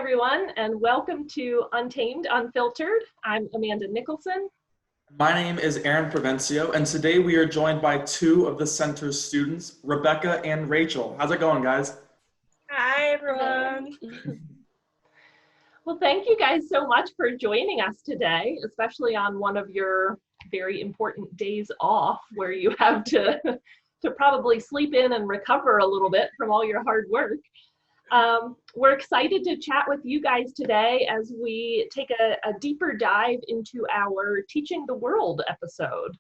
everyone, and welcome to Untamed Unfiltered. I'm Amanda Nicholson. My name is Aaron Provencio, and today we are joined by two of the center's students, Rebecca and Rachel. How's it going, guys? Hi, everyone. Well, thank you guys so much for joining us today, especially on one of your very important days off where you have to probably sleep in and recover a little bit from all your hard work. We're excited to chat with you guys today as we take a deeper dive into our Teaching the World episode,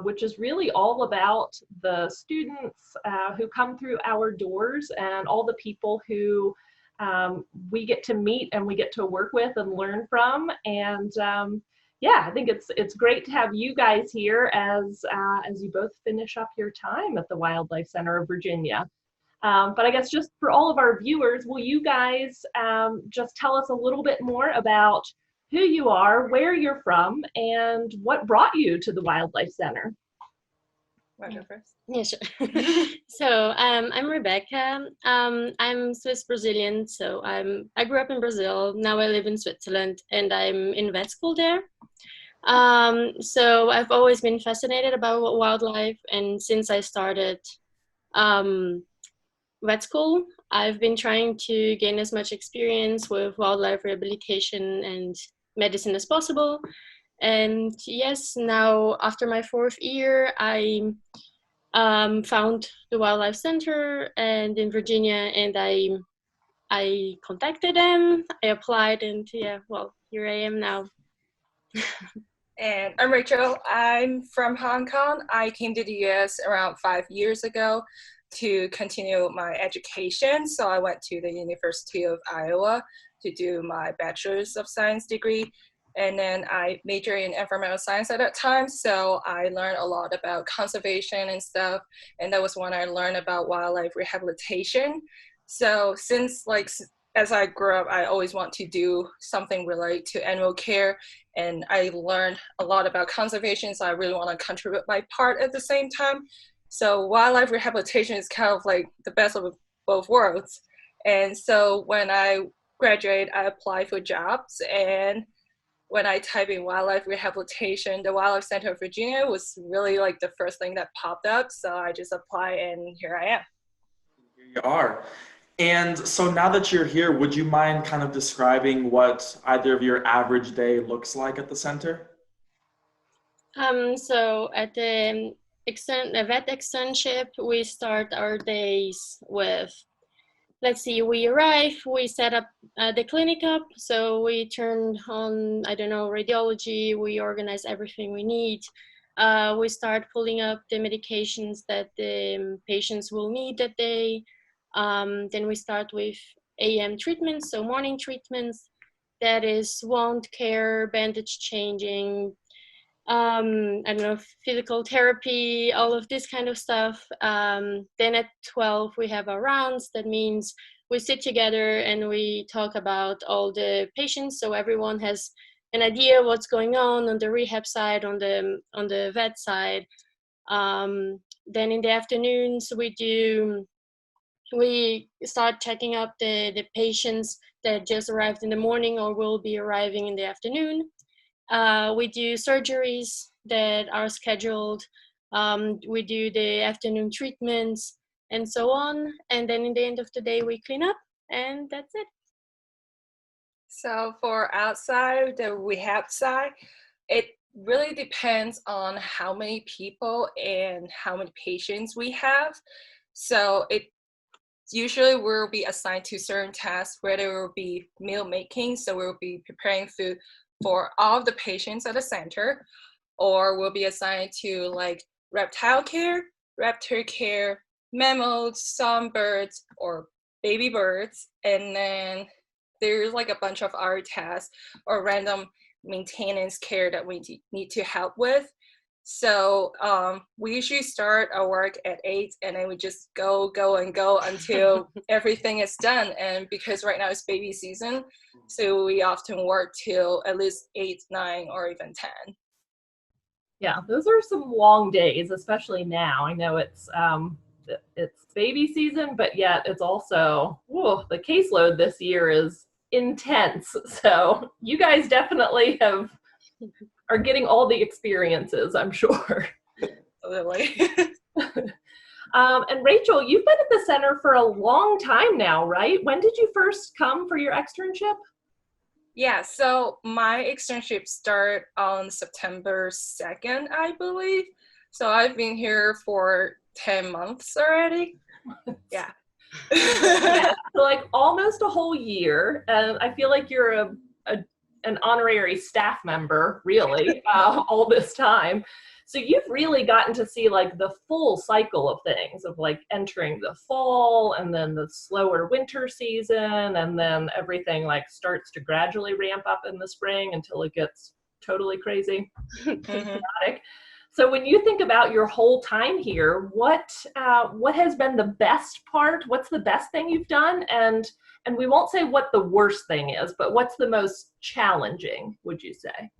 which is really all about the students who come through our doors and all the people who we get to meet and we get to work with and learn from. And yeah, I think it's great to have you guys here as you both finish up your time at the Wildlife Center of Virginia. But I guess just for all of our viewers, will you guys just tell us a little bit more about who you are, where you're from, and what brought you to the Wildlife Center? Want to go first? Yeah, sure. So I'm Rebecca. I'm Swiss Brazilian, so I grew up in Brazil. Now I live in Switzerland, and I'm in vet school there. So I've always been fascinated about wildlife, and since I started vet school, I've been trying to gain as much experience with wildlife rehabilitation and medicine as possible. And yes, now after my fourth year, I found the Wildlife Center and in Virginia, and I contacted them, I applied, and yeah, well, here I am now. And I'm Rachel. I'm from Hong Kong. I came to the US around 5 years ago to continue my education. So I went to the University of Iowa to do my Bachelor's of Science degree. And then I majored in environmental science at that time. So I learned a lot about conservation and stuff. And that was when I learned about wildlife rehabilitation. So since as I grew up, I always want to do something related to animal care. And I learned a lot about conservation. So I really want to contribute my part at the same time. So wildlife rehabilitation is kind of like the best of both worlds. And so when I graduated, I applied for jobs. And when I type in wildlife rehabilitation, the Wildlife Center of Virginia was really like the first thing that popped up. So I just applied and here I am. Here you are. And so now that you're here, would you mind kind of describing what either of your average day looks like at the center? So at the vet externship, we start our days with, let's see, we arrive, we set up the clinic up, so we turn on, radiology, we organize everything we need. We start pulling up the medications that the patients will need that day. Then we start with AM treatments, so morning treatments, that is wound care, bandage changing, physical therapy, all of this kind of stuff. Then at 12, we have our rounds. That means we sit together and we talk about all the patients, so everyone has an idea what's going on the rehab side, on the vet side. Then in the afternoons, we start checking up the patients that just arrived in the morning or will be arriving in the afternoon. We do surgeries that are scheduled. We do the afternoon treatments and so on. And then in the end of the day, we clean up and that's it. So for outside, the rehab side, it really depends on how many people and how many patients we have. So it usually we'll be assigned to certain tasks where there will be meal making. So we'll be preparing food for all of the patients at the center, or we'll be assigned to like reptile care, raptor care, mammals, songbirds, or baby birds. And then there's like a bunch of other tasks or random maintenance care that we need to help with. So we usually start our work at 8 and then we just go until everything is done. And because right now it's baby season, so we often work till at least 8, 9, or even 10. Yeah, those are some long days, especially now. I know it's baby season, but yet it's also, the caseload this year is intense. So you guys definitely are getting all the experiences, I'm sure. Literally. And Rachel, you've been at the center for a long time now, right? When did you first come for your externship? Yeah, so my externship started on September 2nd, I believe. So I've been here for 10 months already. Yeah. Yeah, so like almost a whole year. And I feel like you're an honorary staff member, really, all this time. So you've really gotten to see like the full cycle of things, of like entering the fall and then the slower winter season, and then everything like starts to gradually ramp up in the spring until it gets totally crazy. Chaotic. So when you think about your whole time here, what has been the best part? What's the best thing you've done? And we won't say what the worst thing is, but what's the most challenging, would you say?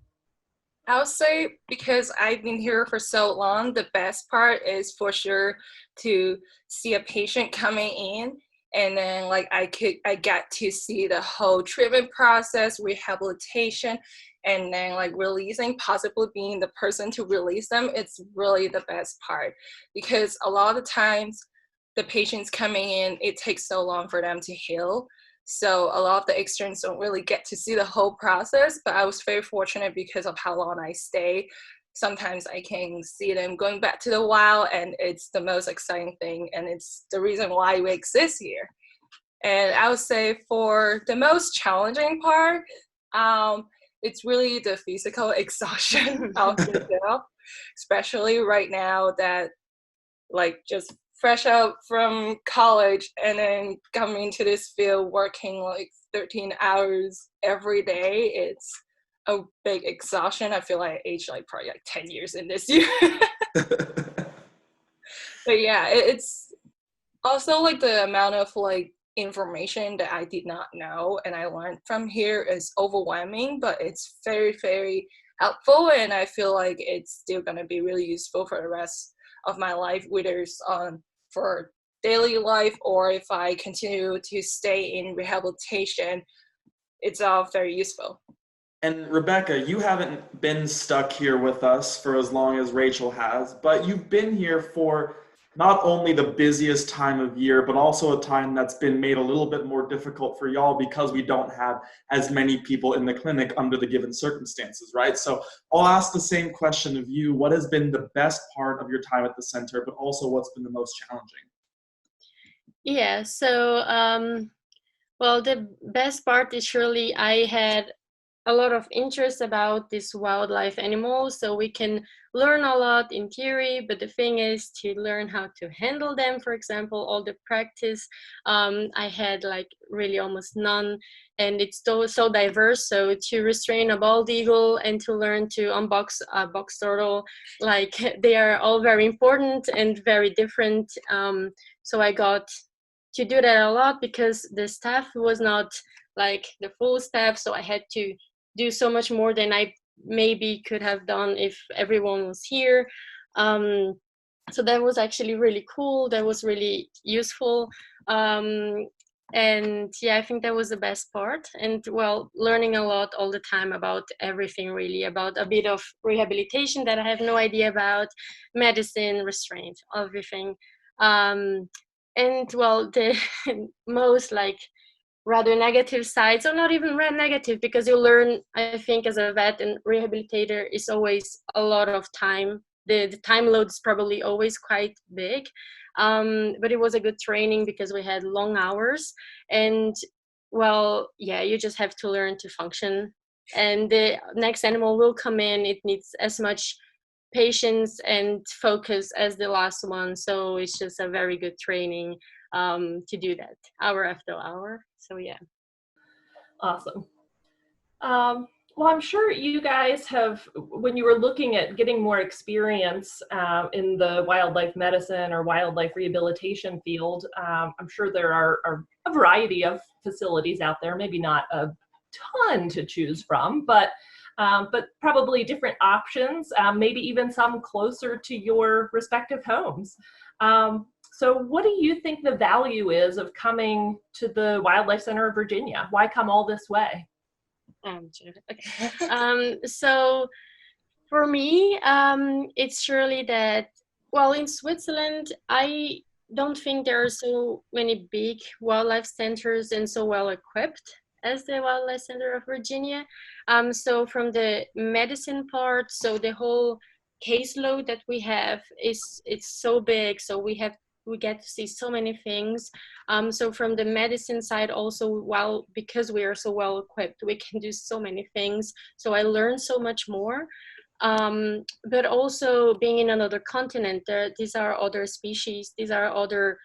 I would say, because I've been here for so long, the best part is for sure to see a patient coming in, and then like I got to see the whole treatment process, rehabilitation, and then like releasing, possibly being the person to release them. It's really the best part, because a lot of the times the patients coming in, it takes so long for them to heal. So a lot of the externs don't really get to see the whole process, but I was very fortunate because of how long I stay. Sometimes I can see them going back to the wild, and it's the most exciting thing, and it's the reason why we exist here. And I would say for the most challenging part, it's really the physical exhaustion of the job, especially right now that like just fresh out from college and then coming to this field working like 13 hours every day. It's a big exhaustion. I feel like I aged like probably like 10 years in this year. But yeah, it's also like the amount of like information that I did not know and I learned from here is overwhelming, but it's very, very helpful, and I feel like it's still going to be really useful for the rest of my life, whether it's for daily life or if I continue to stay in rehabilitation. It's all very useful. And Rebecca, you haven't been stuck here with us for as long as Rachel has, but you've been here for not only the busiest time of year, but also a time that's been made a little bit more difficult for y'all because we don't have as many people in the clinic under the given circumstances, right? So I'll ask the same question of you. What has been the best part of your time at the center, but also what's been the most challenging? Yeah, so well, the best part is surely I had a lot of interest about these wildlife animals, so we can learn a lot in theory, but the thing is to learn how to handle them. For example, all the practice I had like really almost none, and it's so diverse. So to restrain a bald eagle and to learn to unbox a box turtle, like they are all very important and very different. So I got to do that a lot because the staff was not like the full staff, so I had to do so much more than I maybe could have done if everyone was here. So that was actually really cool. That was really useful. And yeah, I think that was the best part. And well, learning a lot all the time about everything, really, about a bit of rehabilitation that I have no idea about, medicine, restraint, everything. And well, the most like rather negative sides, or not even negative, because you learn, I think, as a vet and rehabilitator is always a lot of time. The time load is probably always quite big, but it was a good training because we had long hours, and well, yeah, you just have to learn to function, and the next animal will come in. It needs as much patience and focus as the last one, so it's just a very good training to do that hour after hour. So yeah. Awesome. Well, I'm sure you guys have, when you were looking at getting more experience in the wildlife medicine or wildlife rehabilitation field, I'm sure there are a variety of facilities out there, maybe not a ton to choose from, but probably different options, maybe even some closer to your respective homes. So what do you think the value is of coming to the Wildlife Center of Virginia? Why come all this way? Sure. Okay. So for me, it's surely that, well, in Switzerland, I don't think there are so many big wildlife centers and so well equipped as the Wildlife Center of Virginia. So from the medicine part, so the whole caseload that we have it's so big. So we get to see so many things. So from the medicine side also, well, because we are so well equipped, we can do so many things. So I learned so much more. But also being in another continent, these are other species, these are other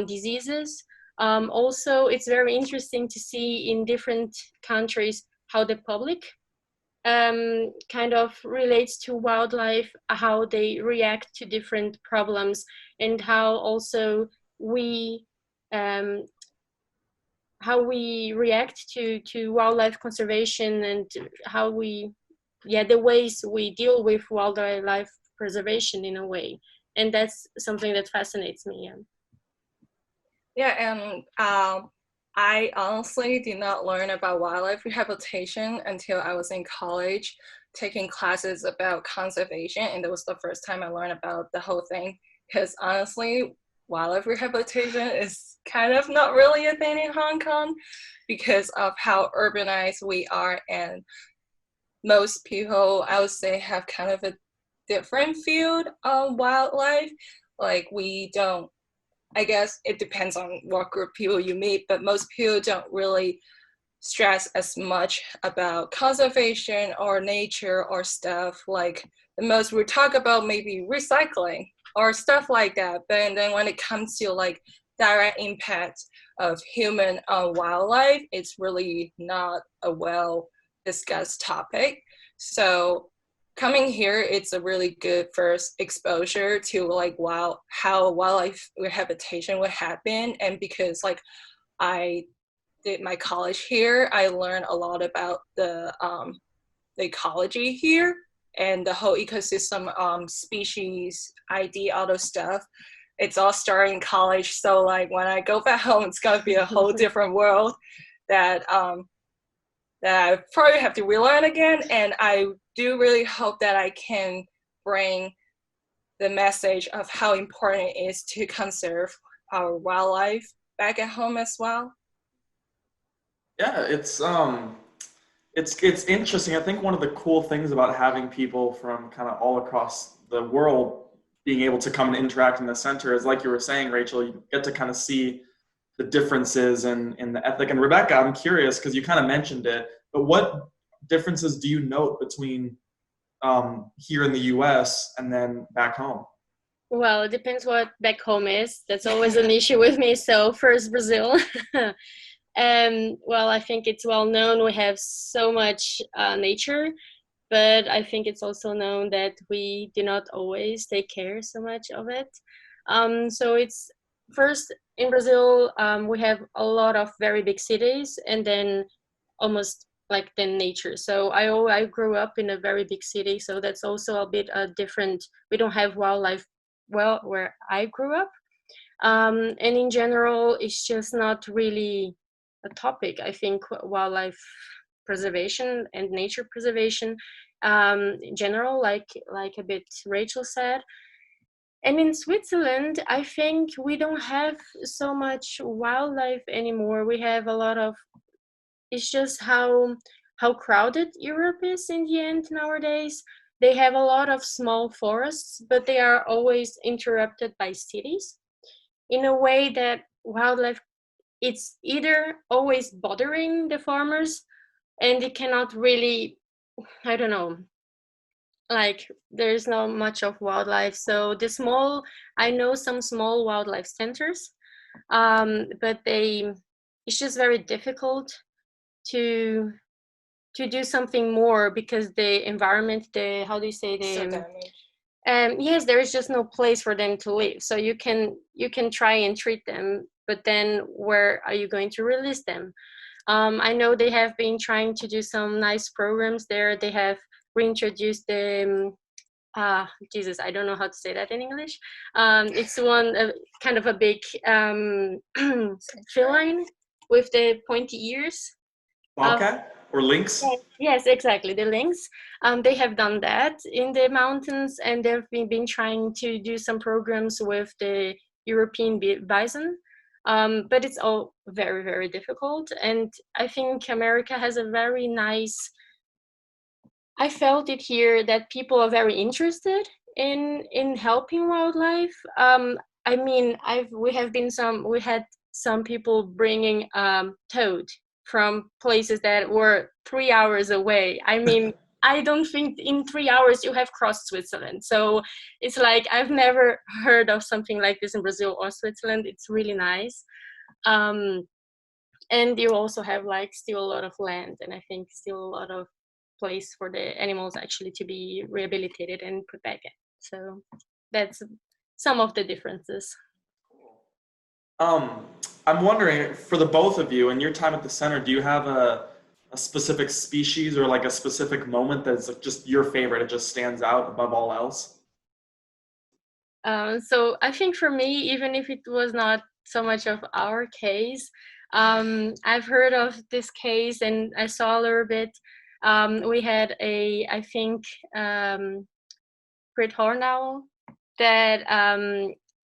diseases. Also, it's very interesting to see in different countries how the public kind of relates to wildlife, how they react to different problems, and how also we react to wildlife conservation, and how the ways we deal with wildlife preservation in a way. And that's something that fascinates me. Yeah, and I honestly did not learn about wildlife rehabilitation until I was in college taking classes about conservation, and that was the first time I learned about the whole thing. Because honestly, wildlife rehabilitation is kind of not really a thing in Hong Kong because of how urbanized we are, and most people, I would say, have kind of a different field of wildlife. Like we don't, I guess it depends on what group of people you meet, but most people don't really stress as much about conservation or nature or stuff. Like the most we talk about maybe recycling or stuff like that. But then when it comes to like direct impact of human on wildlife, it's really not a well discussed topic. So coming here, it's a really good first exposure to like how wildlife rehabilitation would happen. And because like I did my college here, I learned a lot about the ecology here and the whole ecosystem, species ID, all those stuff. It's all starting in college, so like when I go back home, it's gonna be a whole different world that that I probably have to relearn again. And I do really hope that I can bring the message of how important it is to conserve our wildlife back at home as well. Yeah, it's interesting. I think one of the cool things about having people from kind of all across the world being able to come and interact in the center is, like you were saying, Rachel, you get to kind of see the differences in the ethic. And Rebecca, I'm curious because you kind of mentioned it, but what differences do you note between here in the US and then back home? Well, it depends what back home is. That's always an issue with me. So first, Brazil. Well, I think it's well known we have so much nature, but I think it's also known that we do not always take care so much of it. So it's first in Brazil, we have a lot of very big cities, and then almost like then nature. So I grew up in a very big city, so that's also a bit different. We don't have wildlife well where I grew up, and in general, it's just not really a topic. I think wildlife preservation and nature preservation, in general, like a bit Rachel said. And in Switzerland, I think we don't have so much wildlife anymore. We have a lot of, it's just how crowded Europe is in the end nowadays. They have a lot of small forests, but they are always interrupted by cities in a way that wildlife, it's either always bothering the farmers and they cannot really, I don't know, like there's not much of wildlife. So I know some small wildlife centers, but it's just very difficult to do something more because the environment, how do you say, So damaged. yes, there is just no place for them to live. So you can try and treat them, but then where are you going to release them? I know they have been trying to do some nice programs there. They have reintroduced the Jesus, I don't know how to say that in English. It's one kind of a big feline with the pointy ears. Bobcat or lynx? Yes, exactly, the lynx. They have done that in the mountains, and they've been trying to do some programs with the European bison. But it's all very, very difficult. And I think America has a very nice, I felt it here that people are very interested in helping wildlife. I mean, we had some people bringing toad from places that were 3 hours away. I mean, I don't think in 3 hours you have crossed Switzerland. So it's like I've never heard of something like this in Brazil or Switzerland. It's really nice. And you also have like still a lot of land, and I think still a lot of place for the animals actually to be rehabilitated and put back in. So that's some of the differences. I'm wondering, for the both of you, in your time at the center, do you have a specific species or like a specific moment that's just your favorite? It just stands out above all else? So I think for me, even if it was not so much of our case, I've heard of this case and I saw a little bit. We had I think, great horned owl that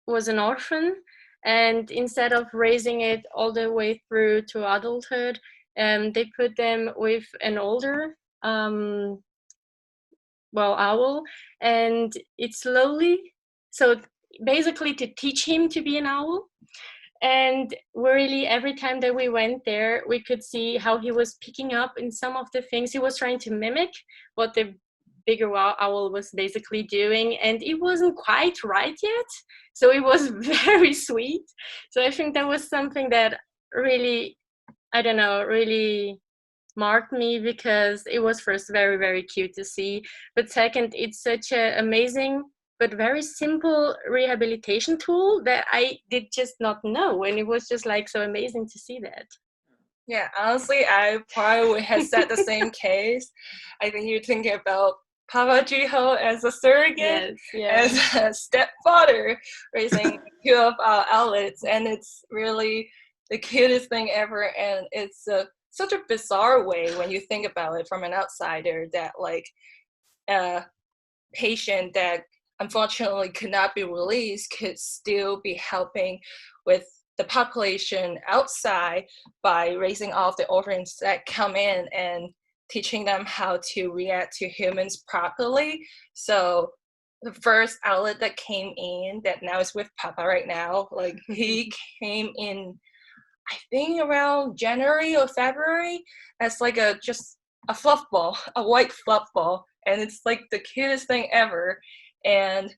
was an orphan, and instead of raising it all the way through to adulthood, they put them with an older owl, and it slowly, so basically to teach him to be an owl. And really, every time that we went there, we could see how he was picking up in some of the things. He was trying to mimic what the bigger owl was basically doing, and it wasn't quite right yet. So it was very sweet. So I think that was something that really, I don't know, really marked me, because it was first very, very cute to see. But second, it's such an amazing but very simple rehabilitation tool that I did just not know. And it was just like so amazing to see that. Yeah, honestly, I probably would have said the same case. I think you're thinking about Papa Jiho as a surrogate, as a stepfather, raising two of our outlets. And it's really the cutest thing ever. And it's such a bizarre way when you think about it from an outsider, that like a patient that unfortunately could not be released could still be helping with the population outside by raising all of the orphans that come in and teaching them how to react to humans properly. So the first outlet that came in, that now is with Papa right now, like he came in, I think around January or February, as like just a fluff ball, a white fluff ball. And it's like the cutest thing ever. And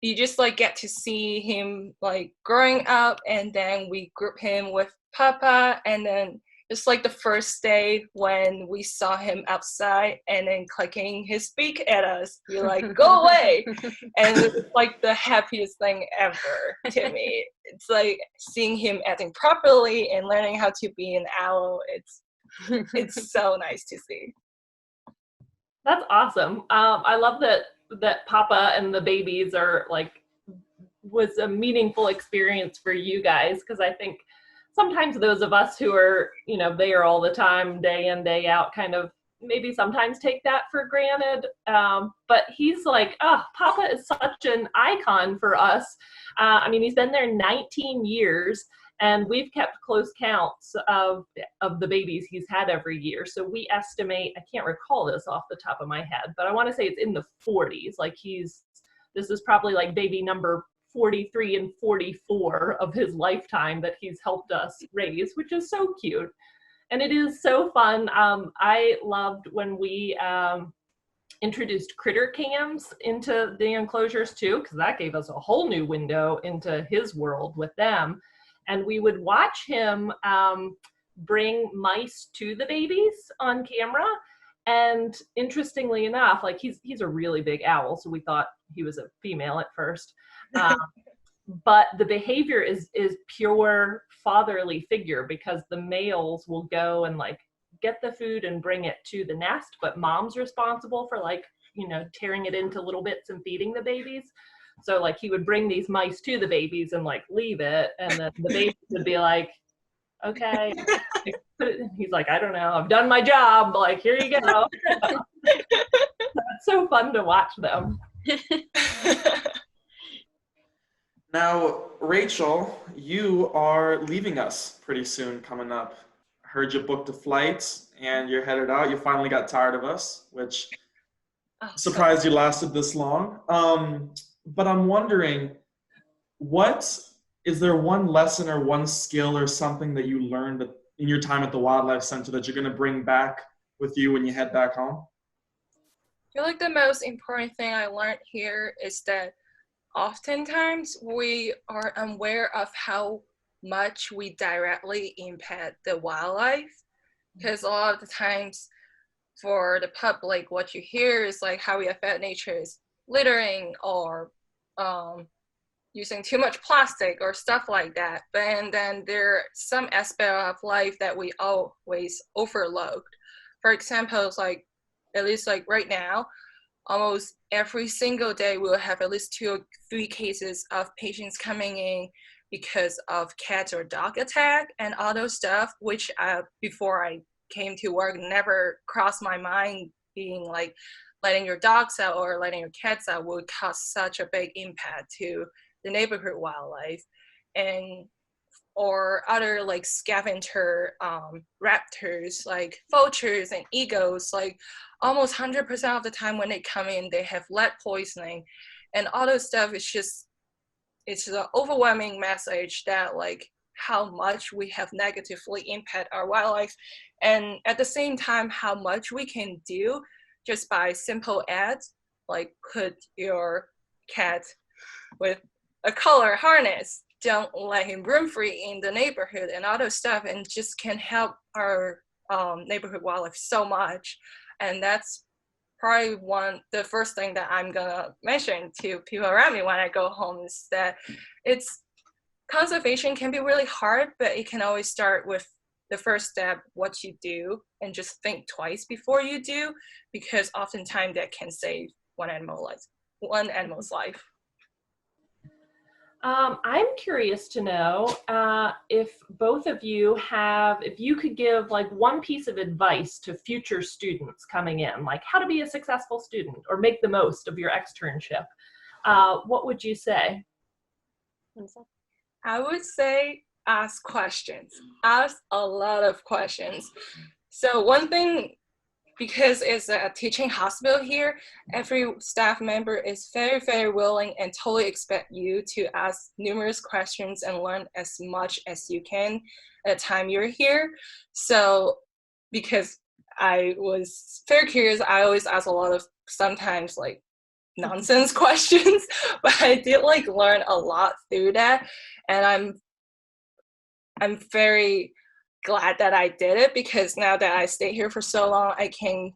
you just like get to see him like growing up, and then we group him with Papa, and then just like the first day when we saw him outside and then clicking his beak at us, you're like, go away. And it's like the happiest thing ever to me. It's like seeing him acting properly and learning how to be an owl. It's so nice to see. That's awesome. I love that Papa and the babies are like, was a meaningful experience for you guys, because I think sometimes those of us who are, there all the time, day in, day out, kind of maybe sometimes take that for granted. But he's like, Papa is such an icon for us. I mean, he's been there 19 years. And we've kept close counts of the babies he's had every year. So we estimate, I can't recall this off the top of my head, but I want to say it's in the 40s. Like this is probably like baby number 43 and 44 of his lifetime that he's helped us raise, which is so cute. And it is so fun. I loved when we introduced critter cams into the enclosures too, because that gave us a whole new window into his world with them. And we would watch him bring mice to the babies on camera. And interestingly enough, like he's a really big owl, so we thought he was a female at first. But the behavior is pure fatherly figure, because the males will go and like get the food and bring it to the nest, but mom's responsible for like tearing it into little bits and feeding the babies. So like he would bring these mice to the babies and like leave it, and then the babies would be like, okay. He's like, I don't know, I've done my job, like here you go. It's so fun to watch them. Now, Rachel, you are leaving us pretty soon coming up. Heard you booked a flight and you're headed out. You finally got tired of us, which surprised you lasted this long. But I'm wondering, is there one lesson or one skill or something that you learned in your time at the Wildlife Center that you're going to bring back with you when you head back home? I feel like the most important thing I learned here is that oftentimes we are unaware of how much we directly impact the wildlife, because a lot of the times for the public, what you hear is like how we affect nature is littering or using too much plastic or stuff like that. And then there are some aspect of life that we always overlook. For example, it's like, at least like right now, almost every single day we'll have at least 2 or 3 cases of patients coming in because of cat or dog attack and all those stuff, which before I came to work never crossed my mind, being like letting your dogs out or letting your cats out would cause such a big impact to the neighborhood wildlife. And or other like scavenger raptors like vultures and eagles, like almost 100% of the time when they come in they have lead poisoning, and all those stuff is just, it's an overwhelming message that like how much we have negatively impact our wildlife, and at the same time how much we can do just by simple ads like put your cat with a collar harness, don't let him roam free in the neighborhood and all those stuff, and just can help our neighborhood wildlife so much. And that's probably the first thing that I'm gonna mention to people around me when I go home, is that conservation can be really hard, but it can always start with the first step, what you do, and just think twice before you do, because oftentimes that can save one animal's life. I'm curious to know if both of you if you could give like one piece of advice to future students coming in, like how to be a successful student or make the most of your externship, what would you say? I would say ask questions. Ask a lot of questions. So one thing, because it's a teaching hospital here, every staff member is very, very willing and totally expect you to ask numerous questions and learn as much as you can at the time you're here. So because I was very curious, I always ask a lot of sometimes like nonsense questions, but I did like learn a lot through that. And I'm very glad that I did it, because now that I stayed here for so long, I can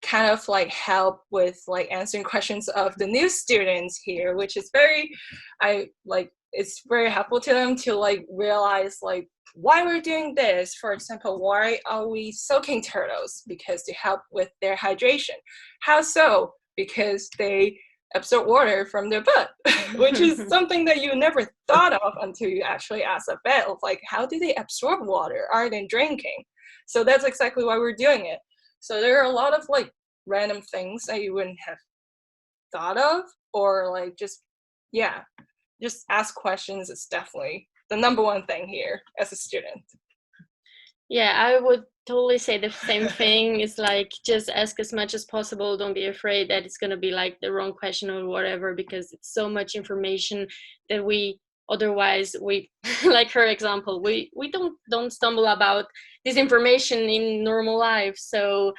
kind of like help with like answering questions of the new students here, which is it's very helpful to them to like realize like why we're doing this. For example, why are we soaking turtles? Because to help with their hydration. How so? Because they absorb water from their butt, which is something that you never thought of until you actually ask a vet of like, how do they absorb water other than drinking? So that's exactly why we're doing it. So there are a lot of like random things that you wouldn't have thought of, or like just ask questions. It's definitely the number one thing here as a student. Yeah, I would totally say the same thing. It's like, just ask as much as possible. Don't be afraid that it's going to be like the wrong question or whatever, because it's so much information that we like her example, we don't stumble about this information in normal life. So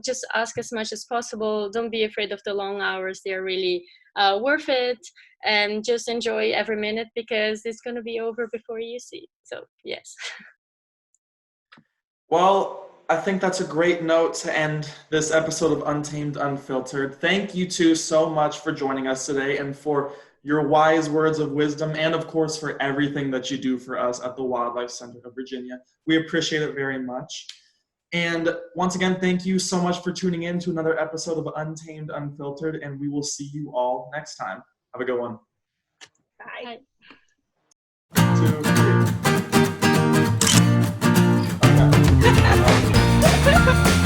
just ask as much as possible. Don't be afraid of the long hours. They're really worth it, and just enjoy every minute, because it's going to be over before you see. So yes. Well, I think that's a great note to end this episode of Untamed Unfiltered. Thank you two so much for joining us today, and for your wise words of wisdom, and of course for everything that you do for us at the Wildlife Center of Virginia. We appreciate it very much. And once again, thank you so much for tuning in to another episode of Untamed Unfiltered, and we will see you all next time. Have a good one. Bye. Bye. 2, 3. Okay.